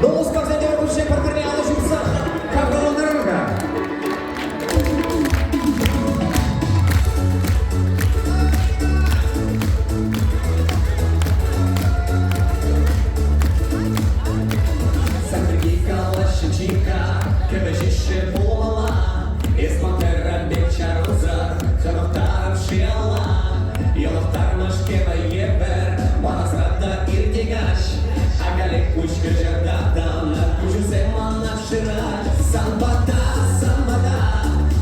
Ну, как зайдем, уже партнеры алышымса. Как было дорога? Сангрика, лошадчика, кебежище полала, из пантера бечаруза, ханохтаром шиала, йолохтар машкева ебер, манасрада ирдигаш, агалек кучка жардатан, кучу земан навшираш, самбада,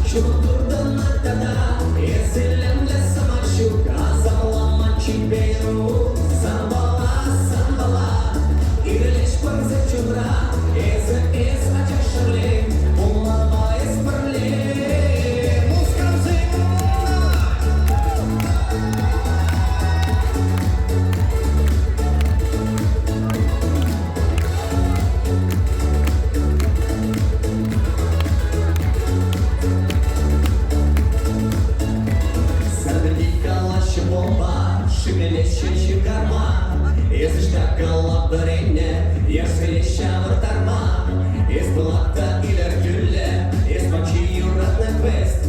шутурдан натада, езелемле самачук, азамлама чимберу, самбала, ирлеш парзе чудра, ez acășăle, umama ez parle, muscam zemuna. Сарделька лаще бомба, шибелеще чигарма, ez iştakalla böreğine, yaşayışa vırtarma, ez bulakta iler gülle, ez bakçı yuratna kvest,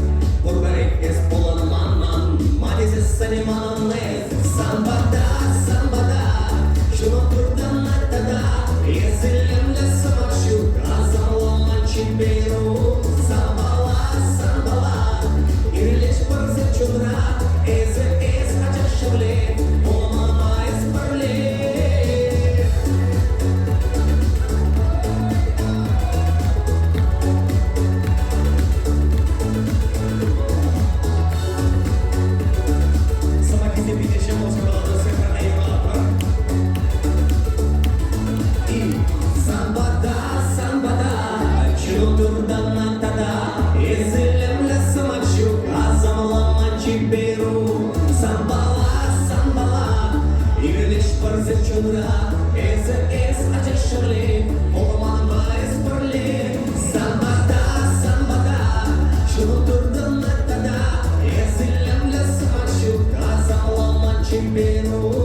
burgarek ez polanı manman, madize sani mananlez, sambada, şunu turdan atada, ez ilimle samakşuk, azamlaman çimberu, sambala, irileş parze çudra, ez acışıvle, umama ez parle. Pero